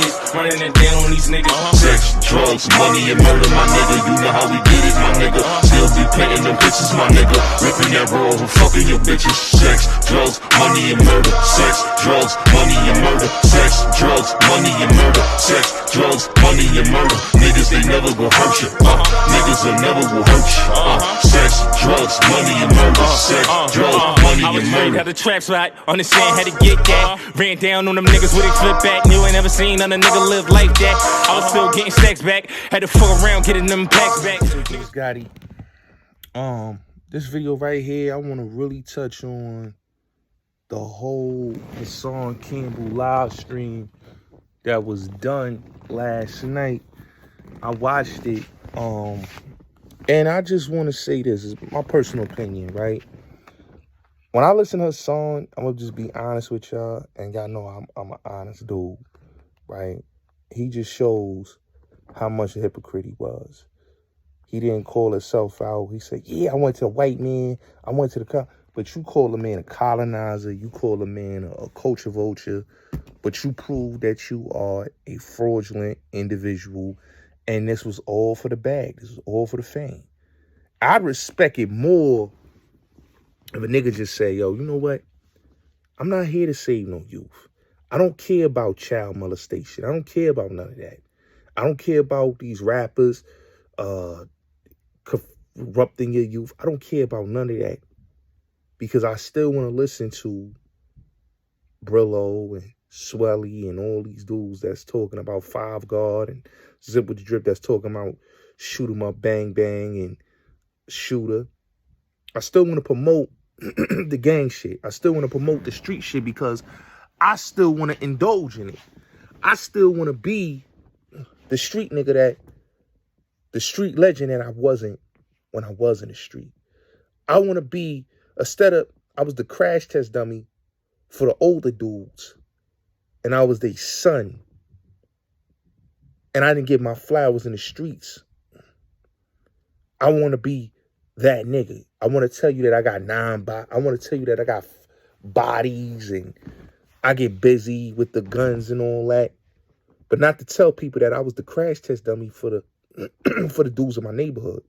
is, running it down on these niggas. Sex, drugs, money, and murder, my nigga. You know how we get it, my nigga. Still be painting them bitches, my nigga. Ripping that raw and fucking your bitches. Sex, drugs, money, and murder. Sex, drugs, money, and murder. Sex, drugs, money, and murder. Sex, drugs, money, and murder. Niggas, they never gon' hurt you. Niggas, they never will hurt you. Sex, drugs, money, and murder. Sex, drugs, money, and murder. How the traps right, understand how to get that. Ran down on them niggas with a flip back. Knew I never seen another nigga live like that. I was still getting stacks back. Had to fuck around getting them packs back. Gotti. This video right here, I want to really touch on the whole Hassan Campbell live stream that was done last night. I watched it, and I just want to say this is my personal opinion, right? When I listen to Hassan, I'm gonna just be honest with y'all, and y'all know I'm an honest dude, right? He just shows how much a hypocrite he was. He didn't call himself out. He said, yeah, I went to a white man. I went to the... But you call a man a colonizer. You call a man a culture vulture. But you prove that you are a fraudulent individual. And this was all for the bag. This was all for the fame. I'd respect it more if a nigga just say, yo, you know what? I'm not here to save no youth. I don't care about child molestation. I don't care about none of that. I don't care about these rappers corrupting your youth. I don't care about none of that, because I still want to listen to Brillo and Swelly and all these dudes that's talking about Five Guard and Zip with the Drip that's talking about shoot 'em up, bang, bang, and shooter. I still want to promote the gang shit. I still want to promote the street shit because I still want to indulge in it. I still want to be the street nigga the street legend that I wasn't when I was in the street. I want to be, I was the crash test dummy for the older dudes, and I was their son. And I didn't get my flowers in the streets. I want to be that nigga. I want to tell you that I got I want to tell you that I got bodies and I get busy with the guns and all that. But not to tell people that I was the crash test dummy for the for the dudes in my neighborhood.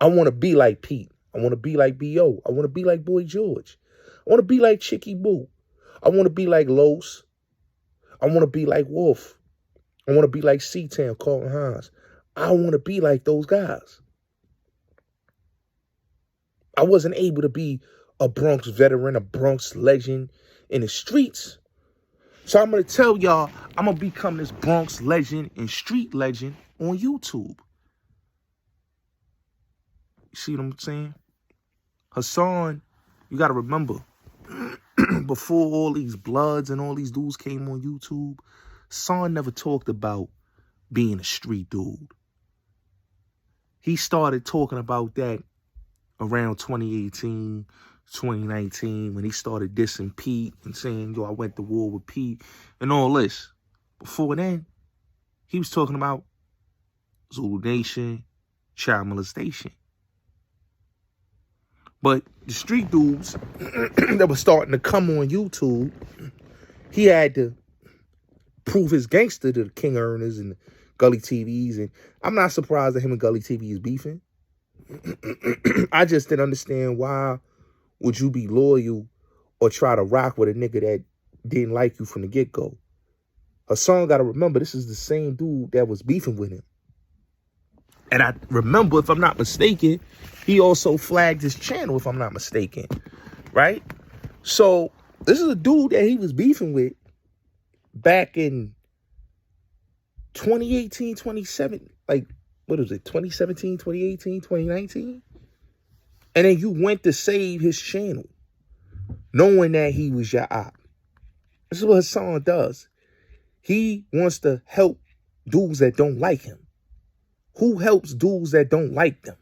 I want to be like Pete. I want to be like B.O. I want to be like Boy George. I want to be like Chicky Boo. I want to be like Los. I want to be like Wolf. I want to be like C-Town, Carlton Hines. I want to be like those guys. I wasn't able to be a Bronx veteran, a Bronx legend in the streets. So I'm going to tell y'all, I'm going to become this Bronx legend and street legend on YouTube. You see what I'm saying? Hassan, you got to remember, before all these Bloods and all these dudes came on YouTube, Hassan never talked about being a street dude. He started talking about that around 2018, 2019, when he started dissing Pete and saying, yo, I went to war with Pete and all this. Before then, he was talking about Zulu Nation, child molestation. But the street dudes that were starting to come on YouTube, he had to prove his gangster to the King Earners and the Gully TVs. And I'm not surprised that him and Gully TV is beefing. I just didn't understand why would you be loyal or try to rock with a nigga that didn't like you from the get-go. Hassan got to remember, this is the same dude that was beefing with him. And I remember, if I'm not mistaken, he also flagged his channel, if I'm not mistaken, right? So this is a dude that he was beefing with back in 2018, 2017, like, what was it, 2017, 2018, 2019? And then you went to save his channel, knowing that he was your op. This is what Hassan does. He wants to help dudes that don't like him. Who helps dudes that don't like them?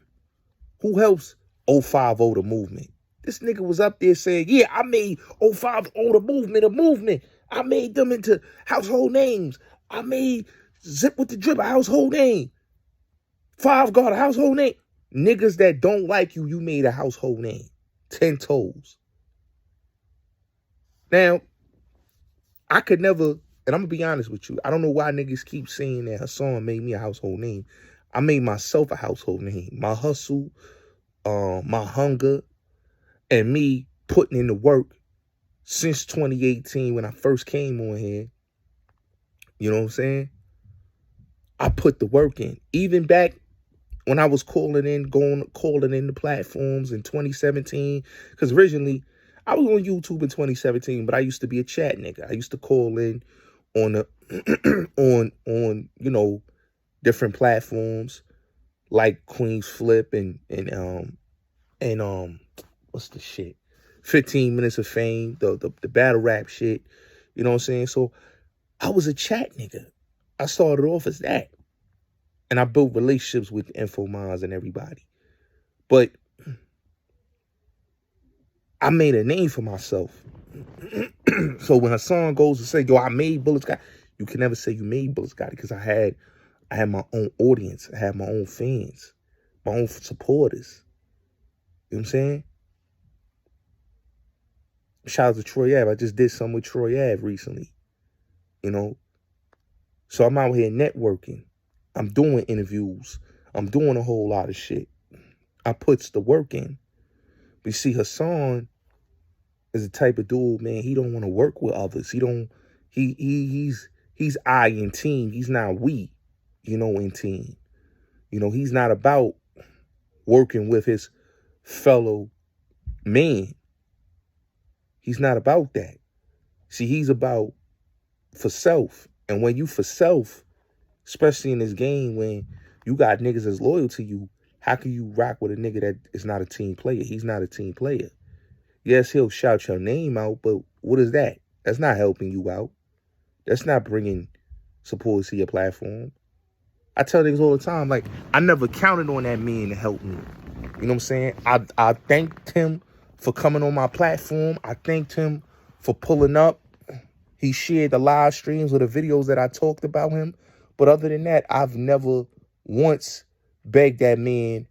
Who helps 050 the movement? This nigga was up there saying, yeah, I made 050 the movement a movement. I made them into household names. I made Zip with the Drip a household name. Five Guard a household name. Niggas that don't like you, you made a household name. 10 toes. Now, I could never And I'm going to be honest with you. I don't know why niggas keep saying that Hassan made me a household name. I made myself a household name. My hustle, my hunger, and me putting in the work since 2018 when I first came on here. You know what I'm saying? I put the work in. Even back when I was calling in the platforms in 2017. Because originally, I was on YouTube in 2017, but I used to be a chat nigga. I used to call in on the on you know, different platforms like Queen's Flip and what's the shit? 15 Minutes of Fame, the battle rap shit. You know what I'm saying? So I was a chat nigga. I started off as that. And I built relationships with Infomons and everybody. But I made a name for myself. So when Hassan goes to say, yo, I made Bulletz Gotti, you can never say you made Bulletz Gotti because I had my own audience. I had my own fans, my own supporters. You know what I'm saying? Shout out to Troy Ave. I just did something with Troy Ave recently. You know? So I'm out here networking. I'm doing interviews. I'm doing a whole lot of shit. I puts the work in. But you see, Hassan is the type of dude, man, he don't want to work with others. He's I in team. He's not we, you know, in team. You know, he's not about working with his fellow man. He's not about that. See, he's about for self. And when you for self, especially in this game when you got niggas that's loyal to you, how can you rock with a nigga that is not a team player? He's not a team player. Yes, he'll shout your name out, but what is that? That's not helping you out. That's not bringing support to your platform. I tell niggas all the time, like, I never counted on that man to help me. You know what I'm saying? I thanked him for coming on my platform. I thanked him for pulling up. He shared the live streams or the videos that I talked about him. But other than that, I've never once begged that man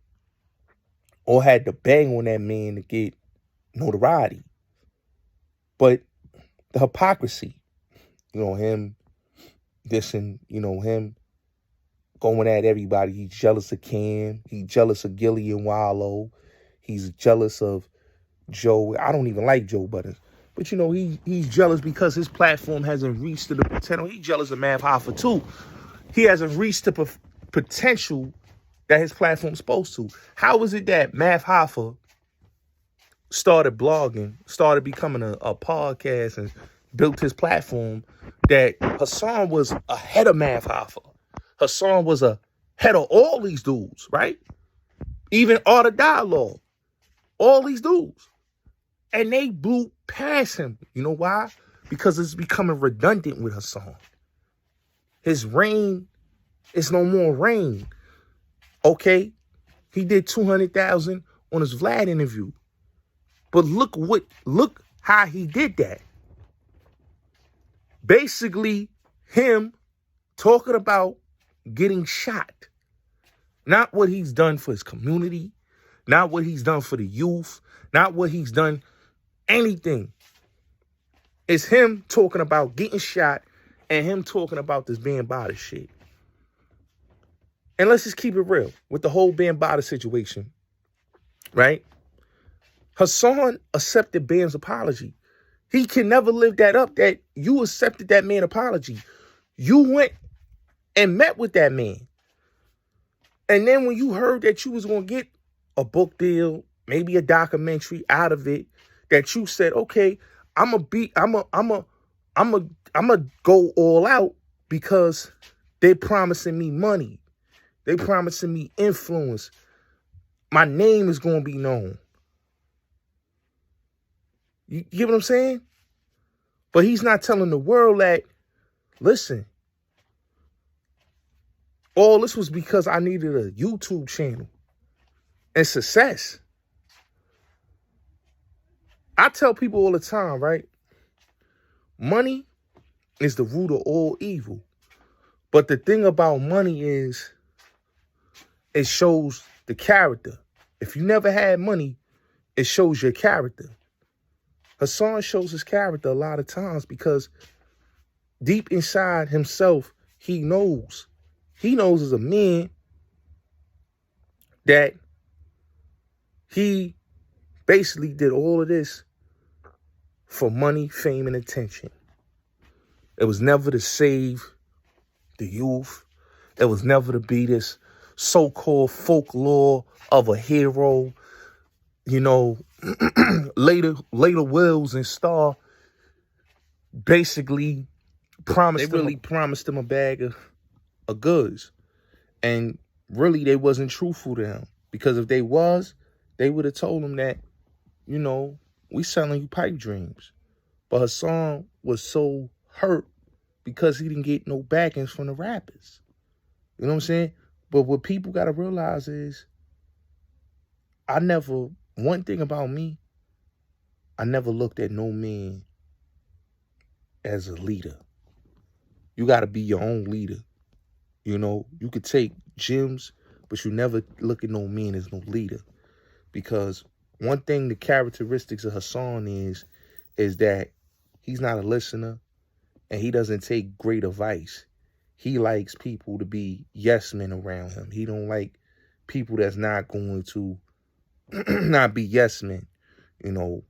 or had to bang on that man to get notoriety. But the hypocrisy, you know, him dissing, you know, him going at everybody. He's jealous of Cam. He's jealous of Gillie and Wallow. He's jealous of Joe. I don't even like Joe Budden. But, you know, he's jealous because his platform hasn't reached to the potential. He's jealous of Mav Hoffa, too. He hasn't reached the potential that his platform's supposed to. How is it that Mav Hoffa started blogging, started becoming a podcast and built his platform, that Hassan was ahead of Mav Hoffa? Hassan was ahead of all these dudes, right? Even Art of Dialogue. All these dudes. And they blew past him. You know why? Because it's becoming redundant with Hassan. His reign is no more reign. Okay? He did 200,000 on his Vlad interview. But look how he did that. Basically, him talking about getting shot. Not what he's done for his community. Not what he's done for the youth. Not what he's done anything. It's him talking about getting shot and him talking about this Bambaataa shit. And let's just keep it real with the whole Bambaataa situation, right? Hassan accepted Bam's apology. He can never live that up, that you accepted that man's apology. You went and met with that man. And then when you heard that you was going to get a book deal, maybe a documentary out of it, that you said, okay, I'm gonna go all out because they're promising me money. They promising me influence. My name is going to be known. You get what I'm saying? But he's not telling the world that, listen, all this was because I needed a YouTube channel and success. I tell people all the time, right? Money is the root of all evil. But the thing about money is it shows the character. If you never had money, it shows your character. Hassan shows his character a lot of times because deep inside himself, he knows as a man that he basically did all of this for money, fame, and attention. It was never to save the youth. It was never to be this so-called folklore of a hero. You know, later Wills and Star basically promised him a bag of goods. And really, they wasn't truthful to him. Because if they was, they would have told him that, you know, we selling you pipe dreams. But Hassan was so hurt because he didn't get no backings from the rappers. You know what I'm saying? But what people got to realize is, one thing about me, I never looked at no man as a leader. You got to be your own leader. You know, you could take gems, but you never look at no man as no leader. Because one thing, the characteristics of Hassan is that he's not a listener and he doesn't take great advice. He likes people to be yes men around him. He don't like people that's not going to not be yes men. You know,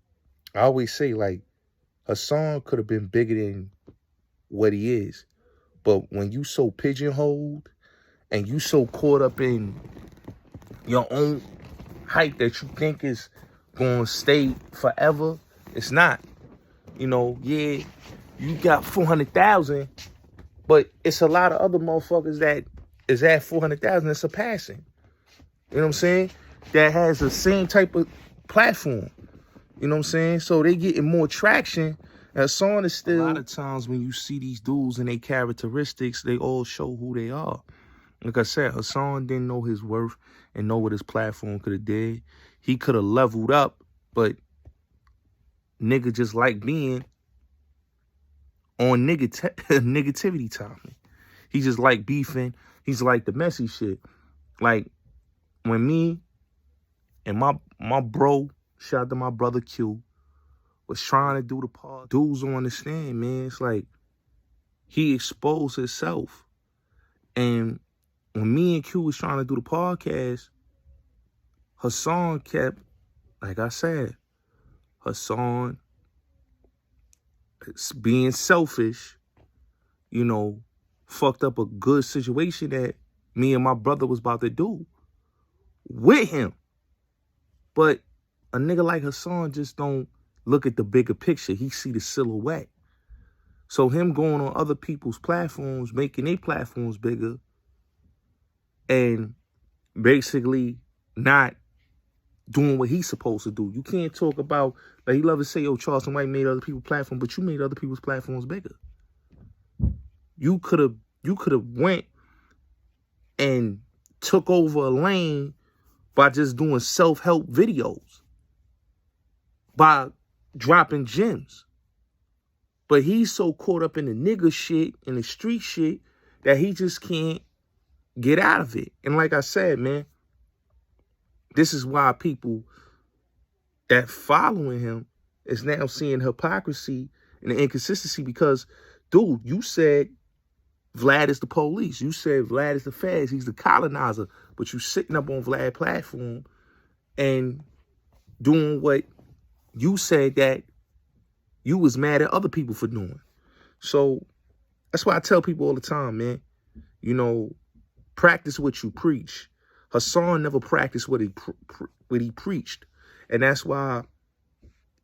I always say, like, Hassan could have been bigger than what he is. But when you so pigeonholed and you so caught up in your own hype that you think is going to stay forever, it's not. You know, yeah, you got 400,000, but it's a lot of other motherfuckers that is at 400,000 and surpassing. You know what I'm saying? That has the same type of platform. You know what I'm saying? So they getting more traction. Hassan is still... A lot of times when you see these dudes and their characteristics, they all show who they are. Like I said, Hassan didn't know his worth and know what his platform could have did. He could have leveled up, but nigga just like being on negativity timing. He just like beefing. He's like the messy shit. Like when me and my bro, shout out to my brother Q, was trying to do the pod. Dudes don't understand, man. It's like he exposed himself. And when me and Q was trying to do the podcast, Hassan kept, like I said, Hassan being selfish, you know, fucked up a good situation that me and my brother was about to do with him. But a nigga like Hassan just don't look at the bigger picture. He see the silhouette. So him going on other people's platforms, making their platforms bigger, and basically not doing what he's supposed to do. You can't talk about, like he love to say, yo, Charleston White made other people's platforms, but you made other people's platforms bigger. You could have went and took over a lane by just doing self-help videos, by dropping gems. But he's so caught up in the nigga shit and the street shit that he just can't get out of it. And like I said, man, this is why people that following him is now seeing hypocrisy and the inconsistency because, dude, you said Vlad is the police. You said Vlad is the feds. He's the colonizer. But you sitting up on Vlad's platform and doing what you said that you was mad at other people for doing. So that's why I tell people all the time, man, you know, practice what you preach. Hassan never practiced what he preached. And that's why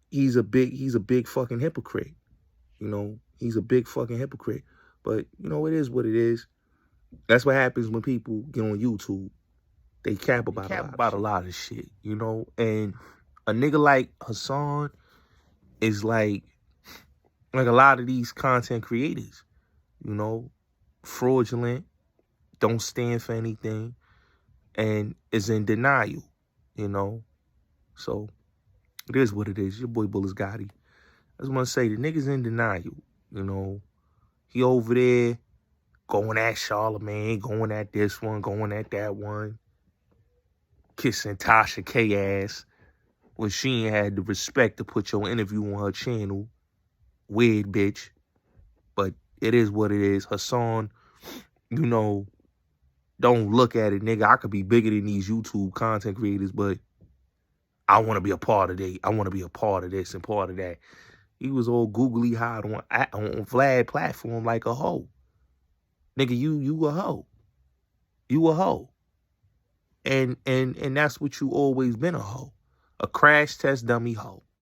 he's a big fucking hypocrite. You know, he's a big fucking hypocrite. But, you know, it is what it is. That's what happens when people get on YouTube. They cap about a lot of shit, you know? And a nigga like Hassan is like a lot of these content creators, you know, fraudulent, don't stand for anything, and is in denial, you know? So it is what it is. Your boy Bulletz Gotti. I just want to say the nigga's in denial, you know? He over there going at Charlemagne, going at this one, going at that one, kissing Tasha K ass when she ain't had the respect to put your interview on her channel. Weird bitch. But It is what it is. Hassan, you know, don't look at it, nigga. I could be bigger than these YouTube content creators, but I want to be a part of I want to be a part of this and part of that. He was all googly eyed on Vlad platform like a hoe. Nigga, you a hoe. You a hoe. And that's what you always been, a hoe. A crash test dummy hoe.